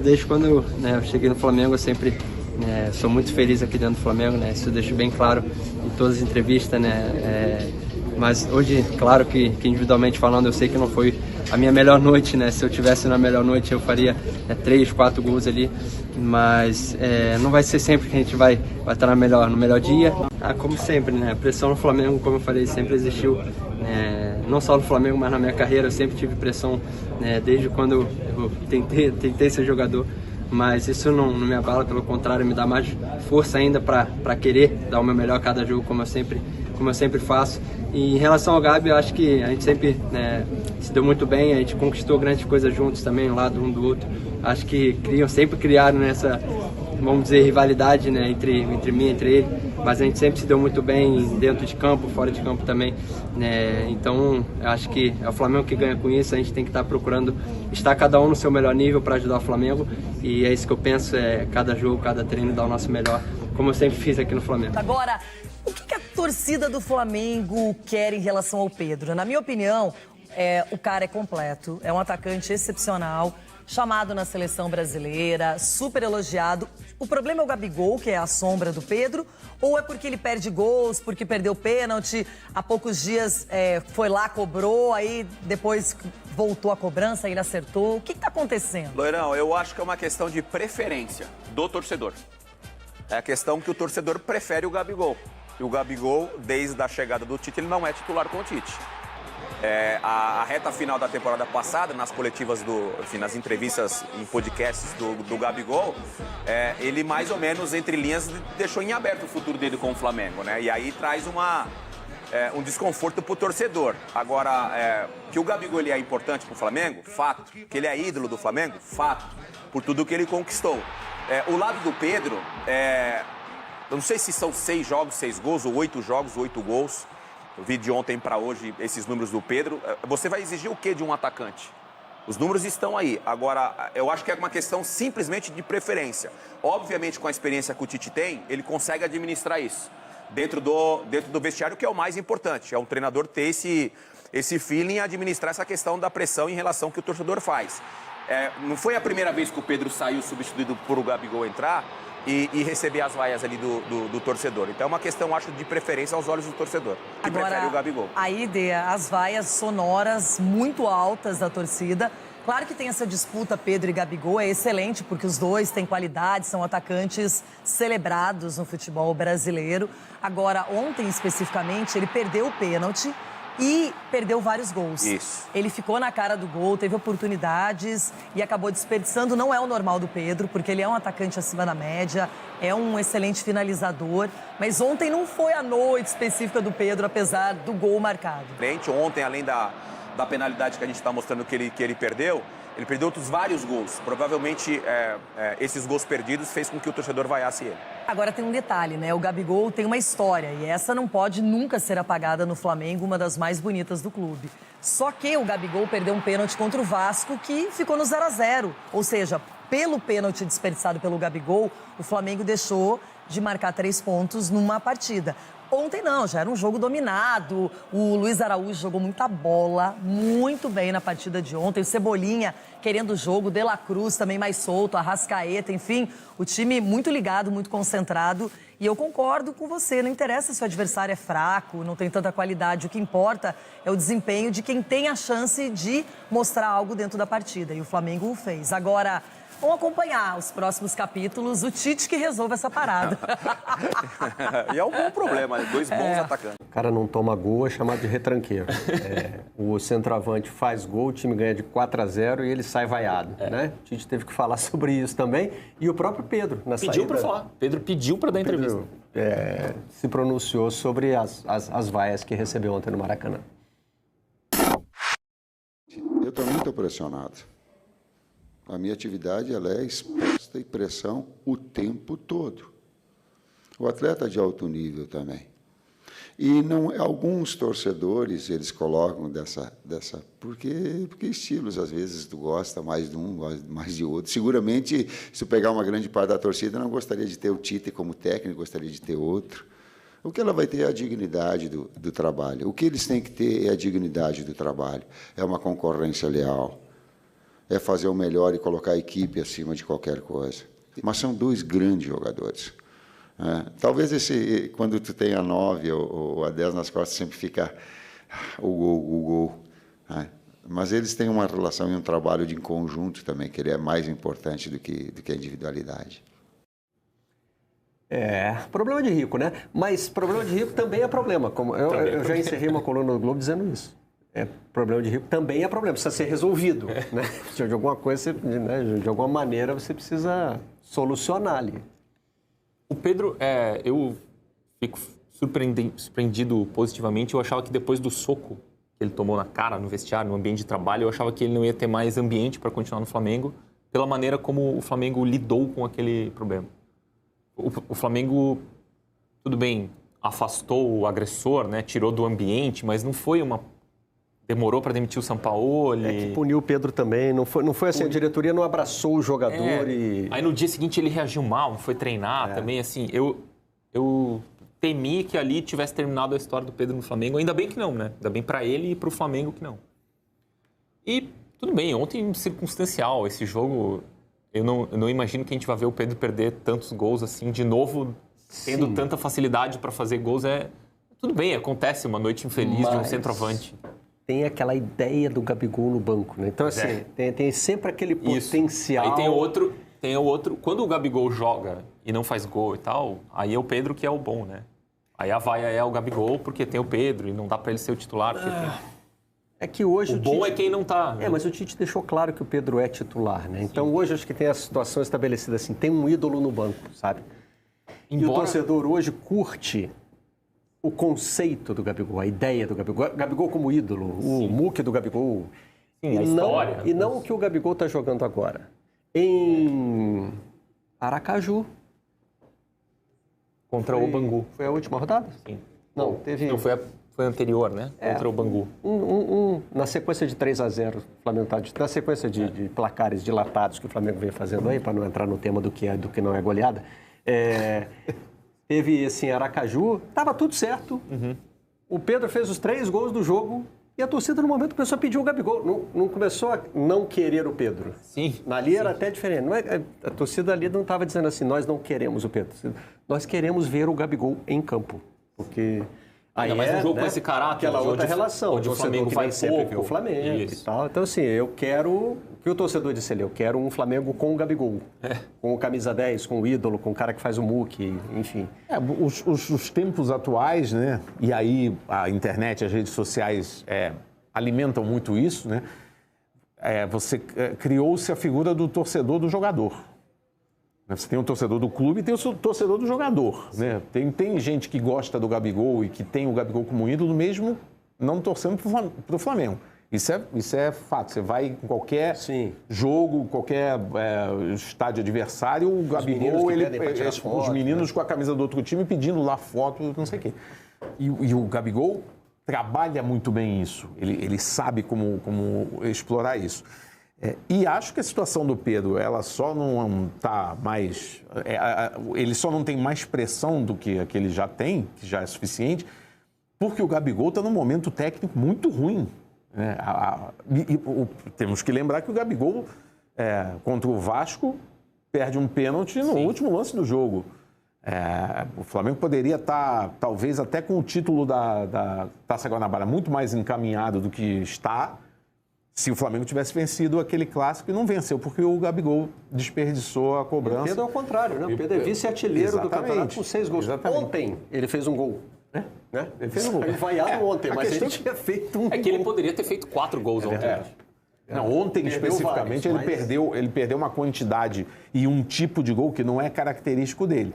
Desde quando eu cheguei no Flamengo, eu sempre sou muito feliz aqui dentro do Flamengo, né? Isso eu deixo bem claro em todas as entrevistas, né? Mas hoje, claro que individualmente falando, eu sei que não foi a minha melhor noite, né? Se eu tivesse na melhor noite, eu faria 3, 4 gols ali, mas não vai ser sempre que a gente vai estar no melhor dia. Como sempre, né? A pressão no Flamengo, como eu falei, sempre existiu, não só no Flamengo, mas na minha carreira eu sempre tive pressão, desde quando eu tentei ser jogador. Mas isso não me abala, pelo contrário, me dá mais força ainda para querer dar o meu melhor a cada jogo, como eu sempre faço. E em relação ao Gabi, eu acho que a gente sempre se deu muito bem, a gente conquistou grandes coisas juntos também, um lado um do outro. Acho que sempre criaram essa, vamos dizer, rivalidade, né, entre mim e entre ele, mas a gente sempre se deu muito bem dentro de campo, fora de campo também, né? Então eu acho que é o Flamengo que ganha com isso. A gente tem que estar procurando estar cada um no seu melhor nível para ajudar o Flamengo, e é isso que eu penso, cada jogo, cada treino dar o nosso melhor, como eu sempre fiz aqui no Flamengo. Agora, o que a torcida do Flamengo quer em relação ao Pedro? Na minha opinião, o cara é completo, é um atacante excepcional, chamado na seleção brasileira, super elogiado. O problema é o Gabigol, que é a sombra do Pedro, ou é porque ele perde gols, porque perdeu pênalti, há poucos dias foi lá, cobrou, aí depois voltou a cobrança, ele acertou. O que está acontecendo? Loirão, eu acho que é uma questão de preferência do torcedor. É a questão que o torcedor prefere o Gabigol. E o Gabigol, desde a chegada do Tite, ele não é titular com o Tite. A reta final da temporada passada, nas coletivas, enfim, nas entrevistas em podcasts do Gabigol, ele mais ou menos, entre linhas, deixou em aberto o futuro dele com o Flamengo, né? E aí traz um desconforto pro torcedor. Agora, que o Gabigol ele é importante pro Flamengo, fato. Que ele é ídolo do Flamengo, fato. Por tudo que ele conquistou. O lado do Pedro, eu não sei se são 6 jogos, 6 gols, ou 8 jogos, 8 gols. Eu vi de ontem para hoje esses números do Pedro. Você vai exigir o quê de um atacante? Os números estão aí. Agora, eu acho que é uma questão simplesmente de preferência. Obviamente, com a experiência que o Tite tem, ele consegue administrar isso. Dentro do vestiário, que é o mais importante. É um treinador ter esse feeling e administrar essa questão da pressão em relação ao que o torcedor faz. Não foi a primeira vez que o Pedro saiu substituído por o Gabigol entrar e receber as vaias ali do torcedor. Então é uma questão, acho, de preferência aos olhos do torcedor, que prefere o Gabigol. Aí, Dê, as vaias sonoras muito altas da torcida. Claro que tem essa disputa Pedro e Gabigol, é excelente, porque os dois têm qualidade, são atacantes celebrados no futebol brasileiro. Agora, ontem especificamente, ele perdeu o pênalti e perdeu vários gols. Isso. Ele ficou na cara do gol, teve oportunidades e acabou desperdiçando. Não é o normal do Pedro, porque ele é um atacante acima da média, é um excelente finalizador. Mas ontem não foi a noite específica do Pedro, apesar do gol marcado. Ontem, além da penalidade que a gente está mostrando que ele perdeu outros vários gols. Provavelmente, esses gols perdidos fez com que o torcedor vaiasse ele. Agora tem um detalhe, né? O Gabigol tem uma história e essa não pode nunca ser apagada no Flamengo, uma das mais bonitas do clube. Só que o Gabigol perdeu um pênalti contra o Vasco que ficou no 0-0. Ou seja, pelo pênalti desperdiçado pelo Gabigol, o Flamengo deixou de marcar 3 pontos numa partida. Ontem não, já era um jogo dominado. O Luiz Araújo jogou muita bola, muito bem na partida de ontem. O Cebolinha querendo o jogo, De La Cruz também mais solto, Arrascaeta, enfim. O time muito ligado, muito concentrado. E eu concordo com você, não interessa se o adversário é fraco, não tem tanta qualidade. O que importa é o desempenho de quem tem a chance de mostrar algo dentro da partida. E o Flamengo o fez. Agora, vamos acompanhar os próximos capítulos, o Tite que resolve essa parada. E é um bom problema, 2 bons atacantes. O cara não toma gol, é chamado de retranqueiro. O centroavante faz gol, o time ganha de 4-0 e ele sai vaiado, né? O Tite teve que falar sobre isso também. E o próprio Pedro, na saída... Pediu para falar. Pedro pediu para dar entrevista. Se pronunciou sobre as vaias que recebeu ontem no Maracanã. Eu estou muito pressionado. A minha atividade ela é exposta e pressão o tempo todo. O atleta é de alto nível também. E alguns torcedores, eles colocam porque estilos, às vezes, tu gosta mais de um, mais de outro. Seguramente, se tu pegar uma grande parte da torcida, não gostaria de ter o Tite como técnico, gostaria de ter outro. O que ela vai ter é a dignidade do trabalho. O que eles têm que ter é a dignidade do trabalho. É uma concorrência leal. é fazer o melhor e colocar a equipe acima de qualquer coisa. Mas são dois grandes jogadores. Talvez quando tu tem a 9 ou a 10 nas costas, sempre fica o gol. Mas eles têm uma relação e um trabalho de conjunto também, que ele é mais importante do que a individualidade. Problema de rico, né? Mas problema de rico também é problema. Como eu já encerrei uma coluna no Globo dizendo isso. Problema de rico também é problema, precisa ser resolvido. Né? De alguma coisa, de alguma maneira, você precisa solucionar ali. O Pedro, eu fico surpreendido positivamente. Eu achava que depois do soco que ele tomou na cara, no vestiário, no ambiente de trabalho, eu achava que ele não ia ter mais ambiente para continuar no Flamengo, pela maneira como o Flamengo lidou com aquele problema. O Flamengo, tudo bem, afastou o agressor, né? Tirou do ambiente, mas não foi uma... Demorou para demitir o Sampaoli. Que puniu o Pedro também. Não foi assim, a diretoria não abraçou o jogador e... Aí no dia seguinte ele reagiu mal, não foi treinar também, assim. Eu temi que ali tivesse terminado a história do Pedro no Flamengo. Ainda bem que não, né? Ainda bem para ele e para o Flamengo que não. E tudo bem, ontem circunstancial esse jogo... Eu não imagino que a gente vai ver o Pedro perder tantos gols assim, de novo, tendo tanta facilidade para fazer gols. Tudo bem, acontece uma noite infeliz de um centroavante. Tem aquela ideia do Gabigol no banco, né? Então, assim, tem sempre aquele potencial... Aí tem o outro... Quando o Gabigol joga e não faz gol e tal, aí é o Pedro que é o bom, né? Aí a vaia é o Gabigol porque tem o Pedro e não dá para ele ser o titular. É que hoje o bom é quem não tá. Né? Mas o Tite deixou claro que o Pedro é titular, né? Então hoje acho que tem a situação estabelecida assim, tem um ídolo no banco, sabe? E o torcedor hoje curte o conceito do Gabigol, a ideia do Gabigol. Gabigol como ídolo, o muque do Gabigol. Sim, a história. E não o que o Gabigol está jogando agora. Em Aracaju. Contra o Bangu. Foi a última rodada? Sim. Não, teve... Não, foi anterior, né? Contra o Bangu. Na sequência de 3-0, o Flamengo tá na sequência de placares dilatados que o Flamengo vem fazendo aí, para não entrar no tema do que não é goleada, teve, assim, Aracaju, estava tudo certo. O Pedro fez os 3 gols do jogo e a torcida, no momento, começou a pedir o Gabigol. Não começou a não querer o Pedro. Sim. Ali era até diferente. Não a torcida ali não estava dizendo assim, nós não queremos o Pedro. Nós queremos ver o Gabigol em campo. Porque... Ainda mais um jogo com esse caráter. Aquela outra relação. Onde o Flamengo vai sempre ver o Flamengo e tal. Então, assim, eu quero... O que o torcedor disse ali? Eu quero um Flamengo com o Gabigol. Com o camisa 10, com o ídolo, com o cara que faz o muque, enfim. Os tempos atuais, né? E aí a internet, as redes sociais alimentam muito isso, né? Criou-se a figura do torcedor do jogador. Você tem o torcedor do clube e tem o torcedor do jogador. Né? Tem gente que gosta do Gabigol e que tem o Gabigol como ídolo, mesmo não torcendo para o Flamengo. Isso é fato. Você vai em qualquer jogo, qualquer estádio adversário, o Gabigol, os meninos com a camisa do outro time pedindo lá foto, não sei o quê. E o Gabigol trabalha muito bem isso. Ele sabe como explorar isso. E acho que a situação do Pedro, ela só não está mais... ele só não tem mais pressão do que ele já tem, que já é suficiente, porque o Gabigol está num momento técnico muito ruim. Né? Temos que lembrar que o Gabigol, contra o Vasco, perde um pênalti no último lance do jogo. O Flamengo poderia estar, talvez, até com o título da Taça Guanabara muito mais encaminhado do que está, se o Flamengo tivesse vencido aquele clássico e não venceu, porque o Gabigol desperdiçou a cobrança. O Pedro é o contrário, né? O Pedro é vice-artilheiro do campeonato com 6 gols. Exatamente. Ontem ele fez um gol. Né? Ele fez um gol. Ele vaiado ontem, mas ele tinha feito um gol. Que ele poderia ter feito 4 gols ontem. Não, ontem especificamente ele perdeu uma quantidade e um tipo de gol que não é característico dele.